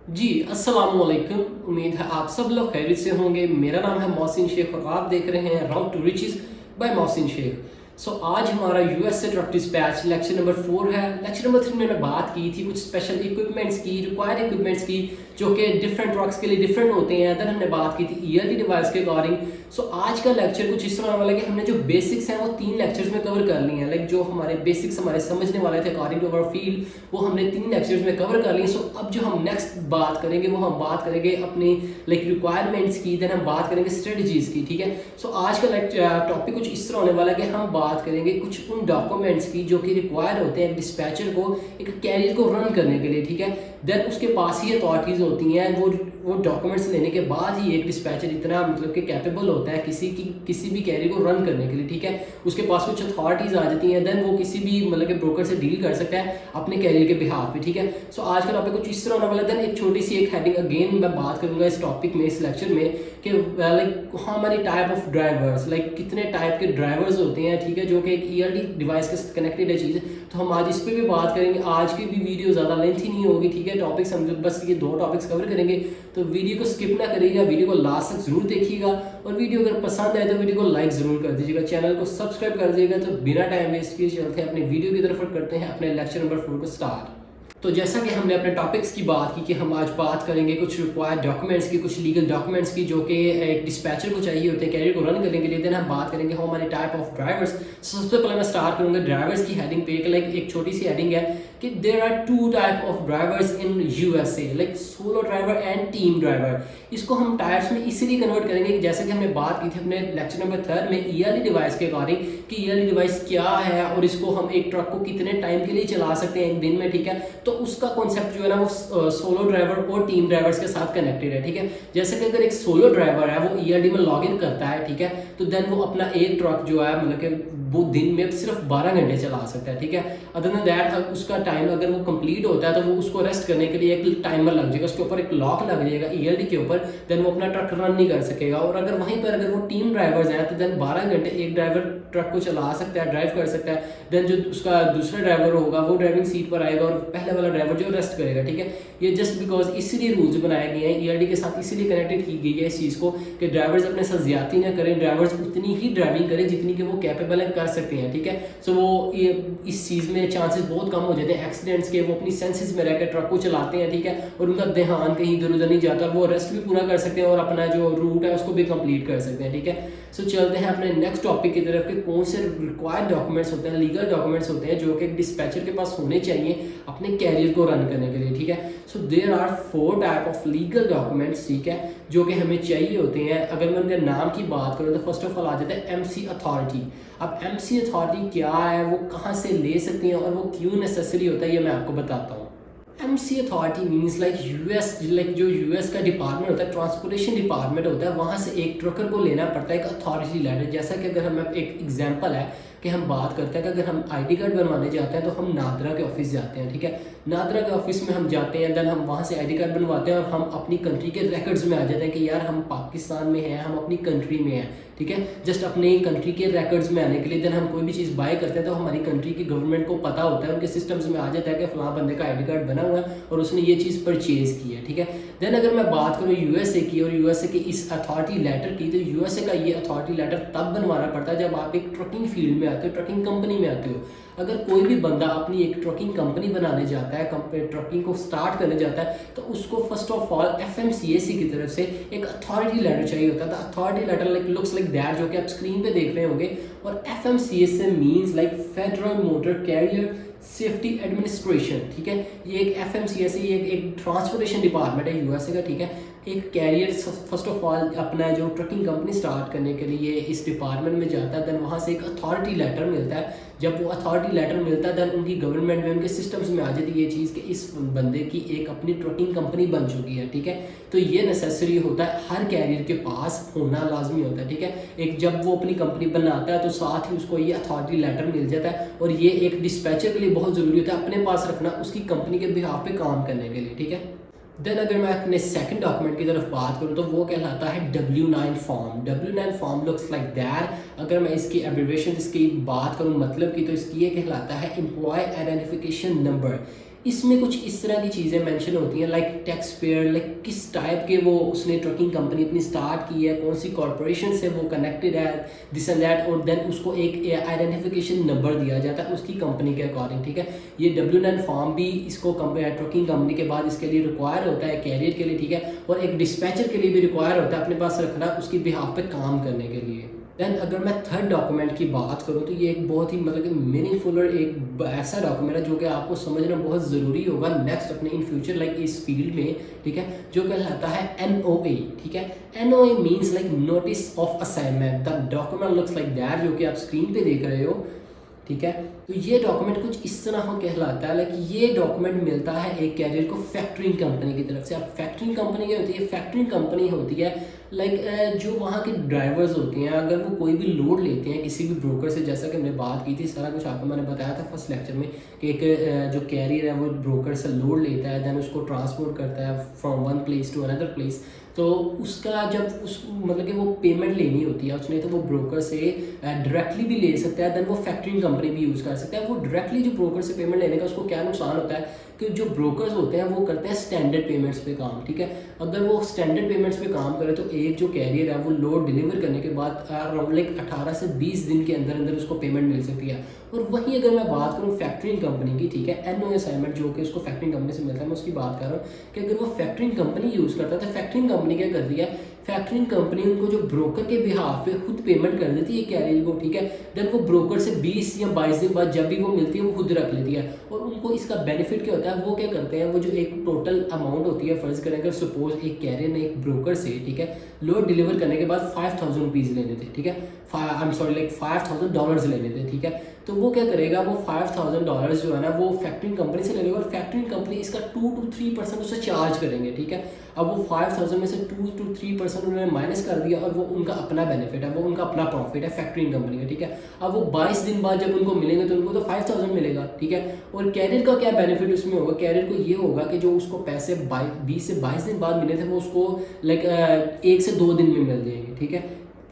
जी, अस्सलामुअलैकुम। उम्मीद है आप सब लोग खैरियत से होंगे। मेरा नाम है मोहसिन शेख और आप देख रहे हैं route to riches by Mohsin Shaikh. आज हमारा यूएस से ट्रक डिस्पैच लेक्चर नंबर 4 है। लेक्चर नंबर 3 में मैं बात की थी कुछ स्पेशल इक्विपमेंट्स की, रिक्वायर्ड इक्विपमेंट्स की, जो कि डिफरेंट ट्रक्स के लिए डिफरेंट होते हैं। देन हमने बात की थी ईयरली डिवाइस के अकॉर्डिंग। आज का लेक्चर कुछ इस तरह होने वाला है कि हमने जो बेसिक्स हैं वो 3 लेक्चर्स में कवर कर लिए हैं। लाइक जो हमारे बेसिक्स हमारे समझने वाले थे अकॉर्डिंग टू अवर फील्ड, वो हमने 3 लेक्चर्स में कवर कर लिए। अब जो हम नेक्स्ट बात करेंगे वो हम बात करेंगे अपनी लाइक रिक्वायरमेंट्स की, देन हम बात करेंगे स्ट्रेटजीज की। ठीक है, आज का टॉपिक कुछ इस तरह होने वाला है कि हम बात करेंगे कुछ उन डॉक्यूमेंट्स की जो कि रिक्वायर्ड होते हैं डिस्पैचर को एक कैरियर को रन करने के लिए। ठीक है, देन उसके पास ही अथॉरिटीज होती हैं। वो डॉक्यूमेंट्स लेने के बाद ही एक डिस्पैचर इतना मतलब कि कैपेबल होता है किसी भी कैरियर को रन करने के लिए। ठीक है, उसके पास कुछ अथॉरिटीज आ जाती हैं, देन वो किसी भी मतलब कि ब्रोकर से डील कर सकता है अपने कैरियर के बिहाफ पे। ठीक है, आज का टॉपिक कुछ इस तरह होने वाला है। देन एक छोटी सी एक हेडिंग अगेन मैं बात करूंगा इस टॉपिक में, इस लेक्चर में, कि like how many type of drivers, like कितने टाइप के ड्राइवर्स होते हैं। ठीक है, जो कि एक ईयरली डिवाइस के साथ कनेक्टेड है चीज़। तो हम आज इस पर भी बात करेंगे। आज की भी वीडियो ज़्यादा लेंथी नहीं होगी। ठीक है, टॉपिक्स हम बस ये 2 टॉपिक्स कवर करेंगे, तो वीडियो को स्किप ना करिएगा, वीडियो को लास्ट तक जरूर देखिएगा। और वीडियो अगर पसंद आए तो वीडियो को लाइक जरूर कर दीजिएगा, चैनल को सब्सक्राइब कर दीजिएगा। तो बिना टाइम वेस्ट किए चलते हैं अपने वीडियो की तरफ और करते हैं अपने लेक्चर नंबर 4 को स्टार्ट। तो जैसा कि हमने अपने टॉपिक्स की बात की कि हम आज बात करेंगे कुछ रिक्वायर्ड डॉक्यूमेंट्स की, कुछ लीगल डॉक्यूमेंट्स की जो कि एक डिस्पैचर को चाहिए होते हैं कैरियर को रन करने के लिए। देन हम बात करेंगे how many type of drivers. सबसे पहले मैं स्टार्ट करूंगा ड्राइवर्स की हेडिंग पे। लाइक एक छोटी सी हेडिंग है कि there are 2 type of drivers in USA, like solo driver and team driver. इसको हम टाइप्स में इसीलिए कन्वर्ट करेंगे जैसे कि हमने बात की थी अपने लेक्चर नंबर 3 में ईयरली डिवाइस के अकॉर्डिंग कि ईयरली डिवाइस क्या है और इसको हम एक ट्रक को कितने टाइम के लिए चला सकते हैं एक दिन में। ठीक है, तो उसका कॉन्सेप्ट जो है ना वो सोलो ड्राइवर और टीम ड्राइवर्स के साथ कनेक्टेड है। ठीक है, जैसे कि अगर एक सोलो ड्राइवर है वो ईयरडी में लॉग इन करता है, ठीक है, तो देन वो अपना एक ट्रक जो है मतलब कि वो दिन में सिर्फ 12 घंटे चला सकता है। ठीक है, अदर देन दैट उसका टाइम अगर वो कंप्लीट होता है तो वो उसको रेस्ट करने के लिए एक टाइमर लग जाएगा, उसके ऊपर एक लॉक लग जाएगा ईयरडी के ऊपर, देन वो अपना ट्रक रन नहीं कर सकेगा। और अगर वहीं पर अगर वो टीम ड्राइवर्स हैं तो देन 12 घंटे एक ड्राइवर ट्रक को चला सकता है, ड्राइव कर सकता है। देन जो उसका दूसरा ड्राइवर होगा वो ड्राइविंग सीट पर आएगा और पहले वाला ड्राइवर जो रेस्ट करेगा। ठीक है, ये जस्ट बिकॉज इसीलिए रूल्स बनाए गए हैं, ईयरडी के साथ इसीलिए कनेक्टेड की गई है इस चीज़ को कि ड्राइवर्स अपने साथ ज्यादती ना करें, ड्राइवर्स उतनी ही ड्राइविंग करें जितनी कि वो कैपेबल है कर सकते हैं। ठीक है, वो ये इस चीज़ में चांसेस बहुत कम हो जाते हैं एक्सीडेंट्स के। वो अपनी सेंसेस में रहकर ट्रक को चलाते हैं। ठीक है, और उनका ध्यान कहीं इधर उधर नहीं जाता, वो रेस्ट भी पूरा कर सकते हैं और अपना जो रूट है उसको भी कंप्लीट कर सकते हैं। ठीक है, चलते हैं अपने नेक्स्ट टॉपिक की तरफ कि कौन से रिक्वायर्ड डॉक्यूमेंट्स होते हैं, लीगल डॉक्यूमेंट्स होते हैं जो कि डिस्पैचर के पास होने चाहिए अपने कैरियर को रन करने के लिए। ठीक है, there are 4 type of legal documents, ठीक है, जो कि हमें चाहिए होते हैं। अगर मैं उनके नाम की बात करूँ तो फर्स्ट ऑफ ऑल आ जाता है एमसी अथॉरिटी। अब एमसी अथॉरिटी क्या है, वो कहाँ से ले सकती हैं और वो क्यों नेसेसरी होता है, ये मैं आपको बताता हूँ। MC authority means like US, like जो यूएस का डिपार्टमेंट होता है, ट्रांसपोर्टेशन डिपार्टमेंट होता है, वहाँ से एक ट्रकर को लेना पड़ता है एक अथॉरिटी लेटर। जैसा कि अगर हम एक एग्जांपल है कि हम बात करते हैं कि अगर हम आईडी कार्ड बनवाने जाते हैं तो हम नादरा के ऑफिस जाते हैं। ठीक है, नादरा के ऑफिस में हम जाते हैं, देन हम वहाँ से आईडी कार्ड बनवाते हैं और हम अपनी कंट्री के रिकॉर्ड्स में आ जाते हैं कि यार हम पाकिस्तान में हैं, हम अपनी कंट्री में हैं। ठीक है, जस्ट अपने कंट्री के रिकॉर्ड्स में आने के लिए। देन हम कोई भी चीज़ बाय करते हैं तो हमारी कंट्री की गवर्नमेंट को पता होता है, उनके सिस्टम्स में आ जाता है कि फलां बंदे का आईडी कार्ड बना हुआ है और उसने ये चीज़ परचेज की है। ठीक है, देन अगर मैं बात करूँ यूएसए की और यूएसए की इस अथॉरिटी लेटर की, तो यूएसए का ये अथॉरिटी लेटर तब बनवाना पड़ता है जब आप एक ट्रकिंग फील्ड में आते हो, ट्रकिंग कंपनी में आते हो। अगर कोई भी बंदा अपनी एक ट्रकिंग कंपनी बनाने जाता है, ट्रकिंग को स्टार्ट करने जाता है, तो उसको फर्स्ट ऑफ ऑल एफएमसीएसी की तरफ से एक अथॉरिटी लेटर चाहिए होता है। Authority letter like looks like that, जो कि आप स्क्रीन पे देख रहे होंगे। और FMCSA means like federal motor carrier safety administration. ठीक है, ये एक एफएमसीएसी एक ट्रांसपोर्टेशन डिपार्टमेंट है यूएसए का। ठीक है, एक कैरियर फर्स्ट ऑफ ऑल अपना जो ट्रकिंग कंपनी स्टार्ट करने के लिए इस डिपार्टमेंट में जाता है, देन वहाँ से एक अथॉरिटी लेटर मिलता है। जब वो अथॉरिटी लेटर मिलता है देन उनकी गवर्नमेंट में, उनके सिस्टम्स में आ जाती है ये चीज़ कि इस बंदे की एक अपनी ट्रकिंग कंपनी बन चुकी है। ठीक है, तो ये नेसेसरी होता है, हर कैरियर के पास होना लाजमी होता है। ठीक है, एक जब वो अपनी कंपनी बनाता है तो साथ ही उसको ये अथॉरिटी लेटर मिल जाता है और ये एक डिस्पैचर के लिए बहुत ज़रूरी होता है अपने पास रखना उसकी कंपनी के बिहाफ पे काम करने के लिए। ठीक है, देन अगर मैं अपने सेकंड डॉक्यूमेंट की तरफ बात करूँ तो वो कहलाता है W9 form. W9 form looks like that. अगर मैं इसकी एब्रिविएशन इसकी बात करूँ मतलब की, तो इसकी ये कहलाता है एम्प्लॉय आइडेंटिफिकेशन नंबर। इसमें कुछ इस तरह की चीज़ें मेंशन होती हैं, लाइक टैक्स पेयर, लाइक किस टाइप के वो उसने ट्रकिंग कंपनी अपनी स्टार्ट की है, कौन सी कॉरपोरेशन से वो कनेक्टेड है, दिस एंड दैट, और देन उसको एक आइडेंटिफिकेशन नंबर दिया जाता है उसकी कंपनी के अकॉर्डिंग, ठीक है। ये W9 फॉर्म भी इसको ट्रकिंग कंपनी के बाद इसके लिए रिक्वायर होता है कैरियर के लिए, ठीक है, और एक डिस्पैचर के लिए भी रिक्वायर होता है अपने पास रखना उसकी बिहाफ पे काम करने के लिए। देन अगर मैं थर्ड डॉक्यूमेंट की बात करूँ तो ये एक बहुत ही मतलब कि मीनिंगफुल और एक ऐसा डॉक्यूमेंट है जो कि आपको समझना बहुत ज़रूरी होगा नेक्स्ट अपने इन फ्यूचर लाइक इस फील्ड में, ठीक है, जो कहलाता है NOA, ठीक है। NOA means like notice of assignment. The document looks like that, जो कि आप स्क्रीन पे देख रहे हो, ठीक है। तो ये डॉक्यूमेंट कुछ इस तरह कहलाता है, लाइक ये डॉक्यूमेंट मिलता है एक कैरियर को फैक्टरिंग कंपनी की तरफ से। अब फैक्टरिंग कंपनी क्या होती है? फैक्टरिंग कंपनी होती है लाइक जो वहाँ के ड्राइवर्स होते हैं, अगर वो कोई भी लोड लेते हैं किसी भी ब्रोकर से, जैसा कि हमने बात की थी, सारा कुछ आपको मैंने बताया था फर्स्ट लेक्चर में कि एक जो कैरियर है वो ब्रोकर से लोड लेता है, देन उसको ट्रांसपोर्ट करता है from one place to another place. तो उसका जब उस मतलब कि वो पेमेंट लेनी होती है उसने, तो वो ब्रोकर से डायरेक्टली भी ले सकता है, देन वो फैक्टरिंग कंपनी भी यूज़ कर सकता है। वो डायरेक्टली जो ब्रोकर से पेमेंट लेने का उसको क्या नुकसान होता है कि जो ब्रोकर्स होते हैं वो करते हैं स्टैंडर्ड पेमेंट्स पे काम, ठीक है। अगर वो स्टैंडर्ड पेमेंट्स पे काम करे तो एक जो कैरियर है वो लोड डिलीवर करने के बाद अराउंड लाइक 18 से 20 दिन के अंदर अंदर उसको पेमेंट मिल सकती है। और वहीं अगर मैं बात करूँ फैक्टरिंग कंपनी की, ठीक है, NOA असाइनमेंट जो कि उसको फैक्टरिंग कंपनी से मिलता है, मैं उसकी बात कर रहा हूँ कि अगर वो फैक्टरिंग कंपनी यूज़ करता है तो फैक्टरिंग कंपनी क्या करती है? फैक्टरिंग कंपनी उनको जो ब्रोकर के बिहाफ पे खुद पेमेंट कर देती है कैरियर को, ठीक है। देन वो ब्रोकर से 20 या 22 दिन बाद जब भी वो मिलती है वो खुद रख लेती है। और उनको इसका बेनिफिट क्या होता है? वो क्या करते हैं, वो जो एक टोटल अमाउंट होती है, फर्ज करें अगर सपोज एक कैरियर ने एक ब्रोकर से, ठीक है, लोड डिलीवर करने के बाद 5000 रुपीज़ लेने थे, ठीक है, आई एम सॉरी लाइक $5000 लेने थे, ठीक है। तो वो क्या करेगा, वो $5000 जो है ना वो फैक्टरिंग कंपनी से लेगा और फैक्टरिंग कंपनी इसका 2 to 3% उसे चार्ज करेंगे, ठीक है। अब वो 5000 में से 2 to 3% उन्होंने माइनस कर दिया और वो उनका अपना बेनिफिट है, वो उनका अपना प्रॉफिट है फैक्टरिंग कंपनी का, ठीक है। अब वो 22 दिन बाद जब उनको मिलेंगे तो उनको तो 5000 मिलेगा, ठीक है। और कैरियर का क्या बेनिफिट उसमें होगा? कैरियर को ये होगा कि जो उसको पैसे 20 से 22 दिन बाद मिले थे वो उसको लाइक 1 से 2 दिन में मिल जाएंगे, ठीक है,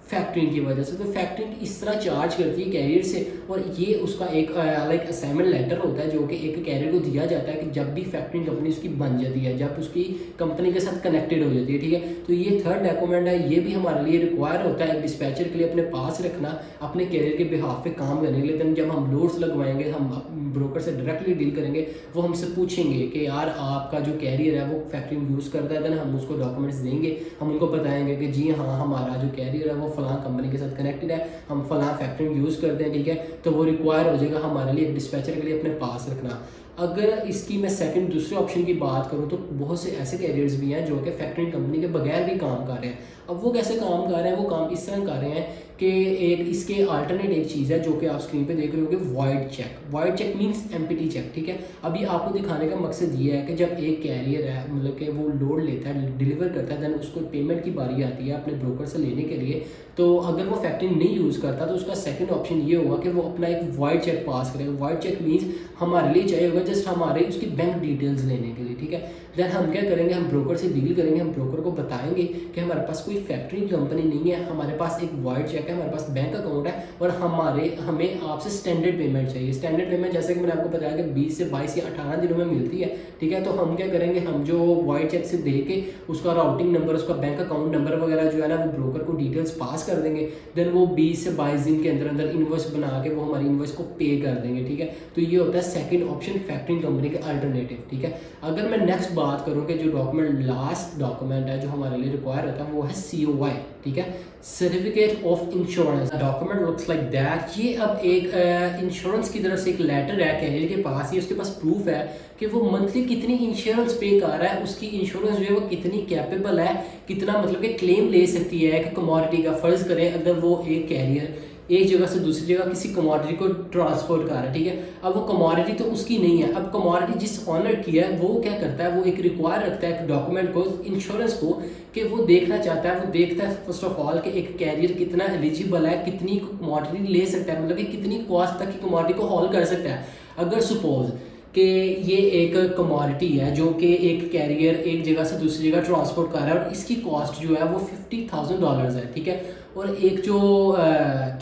फैक्टरिंग की वजह से। तो फैक्टरिंग इस तरह चार्ज करती है कैरियर से, और ये उसका एक लाइक असाइनमेंट लेटर होता है जो कि एक कैरियर को दिया जाता है कि जब भी फैक्टरिंग कंपनी उसकी बन जाती है, जब उसकी कंपनी के साथ कनेक्टेड हो जाती है, ठीक है। तो ये थर्ड डॉक्यूमेंट है, ये भी हमारे लिए रिक्वायर होता है एक डिस्पैचर के लिए अपने पास रखना अपने कैरियर के बिहाफ पे काम करने के लिए। देन जब हम लोड्स लगवाएंगे, हम ब्रोकर से डायरेक्टली डील करेंगे, वो हमसे पूछेंगे कि यार आपका जो कैरियर है वो फैक्टरिंग यूज़ करता है, देन हम उसको डॉक्यूमेंट्स देंगे, हम उनको बताएंगे कि जी हाँ हमारा जो कैरियर है वो फलां कंपनी के साथ कनेक्टेड है, हम फलां फैक्टरिंग यूज़ करते हैं, ठीक है। तो वो रिक्वायर हो जाएगा हमारे लिए एक डिस्पैचर के लिए अपने पास रखना। अगर इसकी मैं दूसरे ऑप्शन की बात करूँ तो बहुत से ऐसे कैरियर्स भी हैं जो कि फैक्टरिंग कंपनी के बगैर भी काम कर रहे हैं। अब वो कैसे काम कर रहे हैं? वो काम इस तरह कर रहे हैं कि एक इसके अल्टरनेट एक चीज़ है जो कि आप स्क्रीन पे देख रहे होगे, void cheque. Void cheque means empty cheque, ठीक है। अभी आपको दिखाने का मकसद ये है कि जब एक कैरियर है मतलब कि वो लोड लेता है, डिलीवर करता है, देन उसको पेमेंट की बारी आती है अपने ब्रोकर से लेने के लिए, तो अगर वो फैक्टरिंग नहीं यूज़ करता तो उसका सेकंड ऑप्शन ये होगा कि वो अपना एक वॉइड चेक पास करेगा। वॉइड चेक मीन्स हमारे लिए चाहिए होगा जस्ट हमारे उसकी बैंक डिटेल्स लेने के लिए, ठीक है। देन हम क्या करेंगे, हम ब्रोकर से डील करेंगे, हम ब्रोकर को बताएंगे कि हमारे पास कोई फैक्टरिंग कंपनी नहीं है, हमारे पास एक वॉइड चेक है, हमारे पास बैंक अकाउंट है और हमें आपसे स्टैंडर्ड पेमेंट चाहिए। स्टैंडर्ड पेमेंट जैसे कि मैंने आपको बताया कि 20 से 22 या 18 दिनों में मिलती है, ठीक है। तो हम क्या करेंगे, हम जो वॉइड चेक से दे के उसका राउटिंग नंबर, उसका बैंक अकाउंट नंबर वगैरह जो है ना वो ब्रोकर को डिटेल्स पास कर देंगे। देन वो 20 से 22 दिन के अंदर अंदर इन्वॉइस बना के वो हमारी इन्वॉइस को पे कर देंगे, ठीक है। तो ये होता है सेकंड ऑप्शन फैक्टरिंग कंपनी के अल्टरनेटिव, ठीक है। अगर मैं नेक्स्ट बात करूँ कि जो डॉक्यूमेंट लास्ट डॉक्यूमेंट है जो हमारे लिए रिक्वायर होता है वो है COI, ठीक है, certificate of insurance. Document looks like that. ये अब एक इंश्योरेंस की तरफ से एक लेटर है कैरियर के पास, ये उसके पास प्रूफ है कि वो मंथली कितनी इंश्योरेंस पे कर रहा है, उसकी इंश्योरेंस जो है वो कितनी कैपेबल है, कितना मतलब कि क्लेम ले सकती है कि कमोडिटी का। फर्ज करें अगर वो एक कैरियर एक जगह से दूसरी जगह किसी कमोडिटी को ट्रांसपोर्ट कर रहा है, ठीक है। अब वो कमोडिटी तो उसकी नहीं है, अब कमोडिटी जिस ऑनर की है वो क्या करता है, वो एक रिक्वायर रखता है डॉक्यूमेंट को, इंश्योरेंस को, कि वो देखना चाहता है, वो देखता है फर्स्ट ऑफ ऑल कि एक कैरियर कितना एलिजिबल है, कितनी कमोडिटी ले सकता है, मतलब कि कितनी कॉस्ट तक की कमोडिटी को हॉल कर सकता है। अगर सपोज कि ये एक कमोडिटी है जो कि एक कैरियर एक जगह से दूसरी जगह ट्रांसपोर्ट कर रहा है और इसकी कॉस्ट जो है वो $50,000 है, ठीक है। और एक जो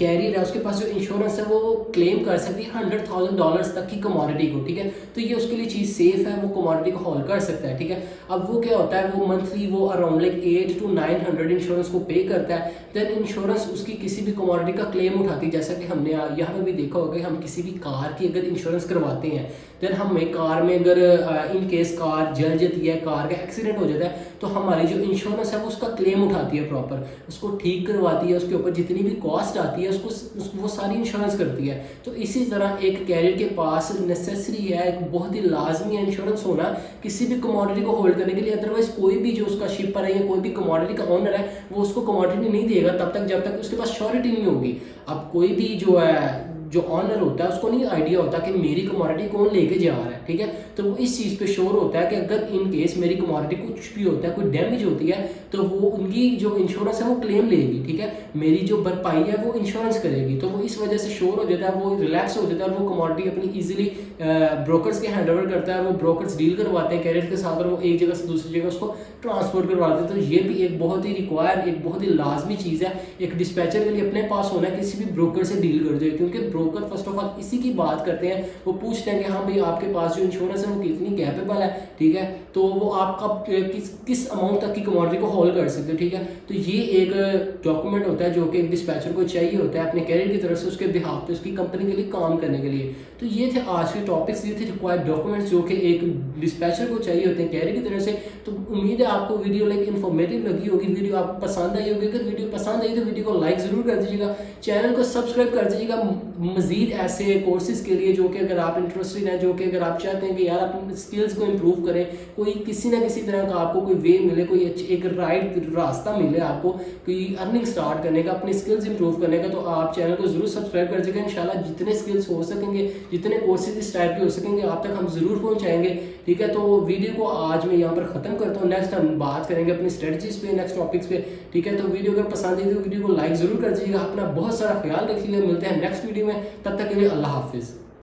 कैरियर है उसके पास जो इंश्योरेंस है वो क्लेम कर सकती है $100,000 तक की कमोडिटी को, ठीक है। तो ये उसके लिए चीज़ सेफ है, वो कमोडिटी को होल्ड कर सकता है, ठीक है। अब वो क्या होता है, वो मंथली वो अराउंड लाइक 8 to 900 इंश्योरेंस को पे करता है। देन इंश्योरेंस उसकी किसी भी कमोडिटी का क्लेम उठाती है, जैसा कि हमने यहाँ पे भी देखा होगा कि हम किसी भी कार की अगर इंश्योरेंस करवाते हैं, देन हमें कार में अगर इन केस कार जल जाती है, कार का एक्सीडेंट हो जाता है, तो हमारी जो इंश्योरेंस है वो उसका क्लेम उठाती है, प्रॉपर उसको ठीक करवाती है, उसके ऊपर जितनी भी कॉस्ट आती है उसको वो सारी इंश्योरेंस करती है। तो इसी तरह एक कैरियर के पास नेसेसरी है, एक बहुत ही लाजमी है इंश्योरेंस होना किसी भी कमोडिटी को होल्ड करने के लिए। अदरवाइज कोई भी जो उसका शिपर है या कोई भी कमोडिटी का ओनर है वो उसको कमोडिटी नहीं देगा तब तक जब तक उसके पास श्योरिटी नहीं होगी। अब कोई भी जो ऑनर होता है उसको नहीं आइडिया होता कि मेरी कमोडिटी कौन लेके जा रहा है, ठीक है। तो वो इस चीज़ पे श्योर होता है कि अगर इन केस मेरी कमोडिटी कुछ भी होता है, कोई डैमेज होती है, तो वो उनकी जो इंश्योरेंस है वो क्लेम लेगी, ठीक है। मेरी जो भरपाई है वो इंश्योरेंस करेगी। तो वो इस वजह से श्योर हो जाता है, वो रिलैक्स हो जाता है और वो कमोडिटी अपनी ईजिली ब्रोकर्स के हैंड ओवर करता है। वो ब्रोकर्स डील करवाते हैं कैरियर के साथ और वो एक जगह से दूसरी जगह उसको ट्रांसपोर्ट करवाते हैं। तो ये भी एक बहुत ही रिक्वायर्ड, एक बहुत ही लाजमी चीज़ है एक डिस्पैचर के लिए अपने पास होना है, किसी भी ब्रोकर से डील कर दे, क्योंकि ब्रोकर फर्स्ट ऑफ ऑल इसी की बात करते हैं। वो पूछते हैं कि हाँ भाई आपके पास जो इंश्योरेंस है वो कितनी कैपेबल है, ठीक है, तो वो आपका किस अमाउंट तक की कमोडिटी को होल्ड कर सकते हो, ठीक है। तो ये एक डॉक्यूमेंट होता है जो कि एक डिस्पैचर को चाहिए होता है अपने कैरियर की तरफ से उसके बिहाफ पे उसकी कंपनी के लिए काम करने के लिए। तो ये थे आज के टॉपिक्स, ये थे रिक्वायर्ड डॉक्यूमेंट्स जो कि एक डिस्पैचर को चाहिए होते हैं कैरियर की तरफ से। तो उम्मीद है आपको वीडियो लाइक इन्फॉर्मेटिव लगी होगी, वीडियो आपको पसंद आई होगी। अगर वीडियो पसंद आई तो वीडियो को लाइक ज़रूर कर दीजिएगा, चैनल को सब्सक्राइब कर दीजिएगा मज़ीद ऐसे कोर्सेज़ के लिए जो कि अगर आप इंटरेस्टेड हैं, जो कि अगर आप चाहते हैं कि यार अपनी स्किल्स को इम्प्रूव करें, कोई किसी ना किसी तरह का आपको कोई वे मिले, कोई एक राइट रास्ता मिले आपको कोई अर्निंग स्टार्ट करने का, अपनी स्किल्स इंप्रूव करने का, तो आप चैनल को ज़रूर सब्सक्राइब कर दीजिएगा। इंशाल्लाह जितने स्किल्स हो सकेंगे, जितने कोर्सेज इस टाइप के हो सकेंगे आप तक हम ज़रूर पहुँचाएंगे, ठीक है। तो वीडियो को आज मैं यहाँ पर ख़त्म करता हूँ, नेक्स्ट हम बात करेंगे अपनी स्ट्रेटजीज़ पे, नेक्स्ट टॉपिक्स पे, ठीक है। तो वीडियो अगर पसंद आई तो वीडियो को लाइक ज़रूर कर दीजिएगा। अपना बहुत सारा ख्याल रखिएगा, मिलते हैं नेक्स्ट वीडियो में, तब तक के लिए अल्लाह हाफिज़।